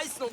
Hello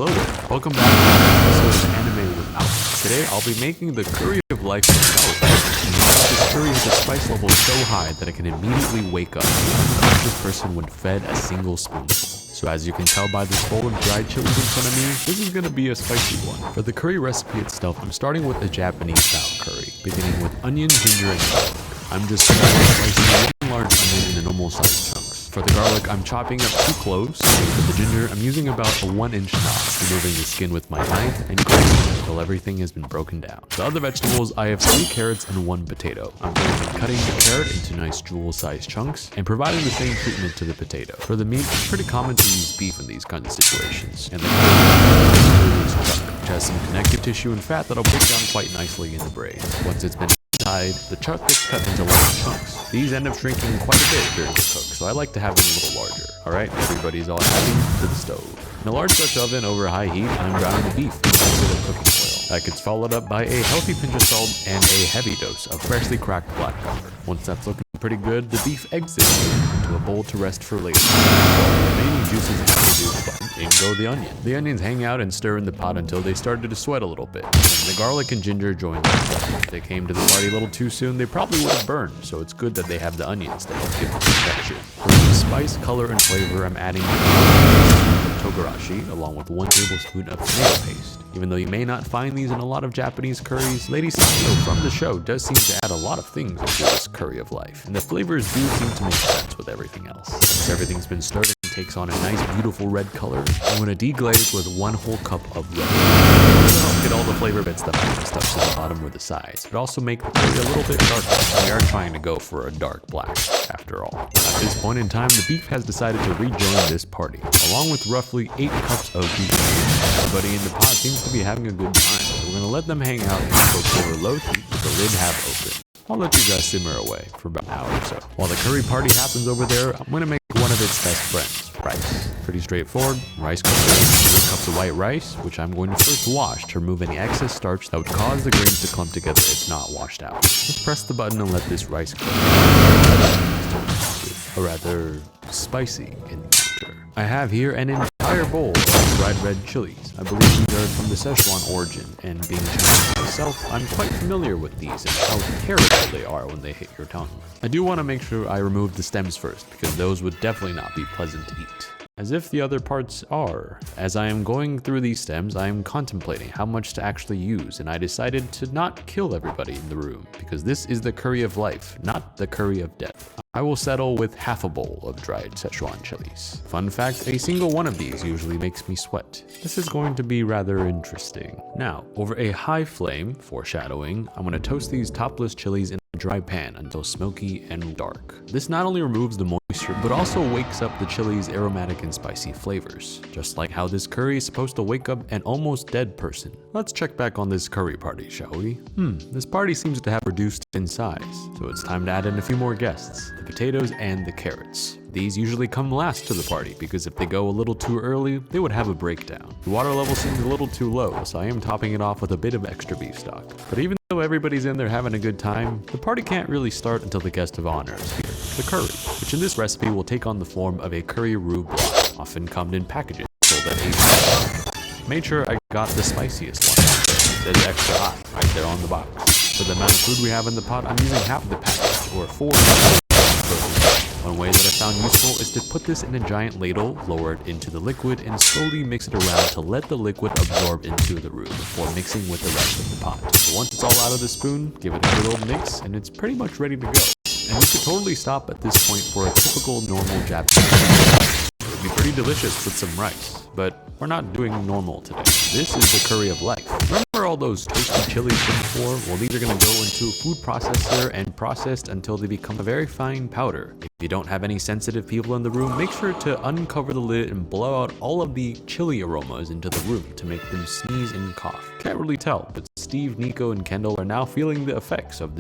there, welcome back to another episode of Anime with Alpha. Today I'll be making the curry of life itself. This curry has a spice level so high that it can immediately wake up the unconscious person when fed a single spoonful. So as you can tell by this bowl of dried chilies in front of me, this is going to be a spicy one. For the curry recipe itself, I'm starting with a Japanese style curry, beginning with onion, ginger, and garlic. I'm just slicing one large onion into normal sized chunks. For the garlic, I'm chopping up 2 cloves. For the ginger, I'm using about a 1-inch knob, removing the skin with my knife and grating until everything has been broken down. The other vegetables, I have 3 carrots and 1 potato. I'm going to be cutting the carrot into nice jewel-sized chunks and providing the same treatment to the potato. For the meat, it's pretty common to use beef in these kinds of situations, and the chuck, which has some connective tissue and fat that'll break down quite nicely in the braid. Once it's been the chuck gets cut into large chunks. These end up shrinking quite a bit during the cook, so I like to have them a little larger. Alright, everybody's all happy, to the stove. In a large Dutch oven over high heat, I'm browning the beef with a bit of cooking oil. That gets followed up by a healthy pinch of salt and a heavy dose of freshly cracked black pepper. Once that's looking pretty good, the beef exits into a bowl to rest for later. The remaining juices introduced, in go the onion. The onions hang out and stir in the pot until they started to sweat a little bit. And the garlic and ginger join them. If they came to the party a little too soon, they probably would have burned, so it's good that they have the onions to help give it some texture. For the spice, color, and flavor, I'm adding togarashi along with 1 tablespoon of tomato paste. Even though you may not find these in a lot of Japanese curries, Lady Sato from the show does seem to add a lot of things into this curry of life, and the flavors do seem to make sense with everything else. Once everything's been stirred, it takes on a nice beautiful red color. I'm going to deglaze with 1 whole cup of red. To help get all the flavor bits that might be stuck to the bottom or the sides, but also make the curry a little bit darker. We are trying to go for a dark black, after all. At this point in time, the beef has decided to rejoin this party, along with roughly 8 cups of beef. Everybody in the pot seems to be having a good time, so we're going to let them hang out and cook over low heat with the lid half open. I'll let you guys simmer away for about an hour or so. While the curry party happens over there, I'm going to make one of its best friends, rice. Pretty straightforward. Rice cooker, 2 cups of white rice, which I'm going to first wash to remove any excess starch that would cause the grains to clump together if not washed out. Let's press the button and let this rice cook. A rather spicy encounter. I have here an entire bowl of dried red chilies. I believe these are from the Szechuan origin, and being Chinese myself, I'm quite familiar with these and how terrible they are when they hit your tongue. I do want to make sure I remove the stems first, because those would definitely not be pleasant to eat. As if the other parts are. As I am going through these stems, I am contemplating how much to actually use, and I decided to not kill everybody in the room, because this is the curry of life, not the curry of death. I will settle with half a bowl of dried Szechuan chilies. Fun fact, a single one of these usually makes me sweat. This is going to be rather interesting. Now, over a high flame, foreshadowing, I'm going to toast these topless chilies in a dry pan until smoky and dark. This not only removes the moisture, but also wakes up the chili's aromatic and spicy flavors, just like how this curry is supposed to wake up an almost dead person. Let's check back on this curry party, shall we? This party seems to have reduced in size, so it's time to add in a few more guests, the potatoes and the carrots. These usually come last to the party because if they go a little too early, they would have a breakdown. The water level seems a little too low, so I am topping it off with a bit of extra beef stock. But even though everybody's in there having a good time, the party can't really start until the guest of honor is here, the curry, which in this recipe will take on the form of a curry roux block, often come in packages sold at $8. Made sure I got the spiciest one. It says extra hot right there on the box. For the amount of food we have in the pot, I'm using half of the package, or 4 One way that I found useful is to put this in a giant ladle, lower it into the liquid, and slowly mix it around to let the liquid absorb into the roux before mixing with the rest of the pot. So once it's all out of the spoon, give it a good old mix, and it's pretty much ready to go. And you could totally stop at this point for a typical normal Japanese. It would be pretty delicious with some rice, but we're not doing normal today. This is the curry of life. Remember all those toasted chilies from before? Well, these are going to go into a food processor and processed until they become a very fine powder. If you don't have any sensitive people in the room, make sure to uncover the lid and blow out all of the chili aromas into the room to make them sneeze and cough. Can't really tell, but Steve, Nico, and Kendall are now feeling the effects of this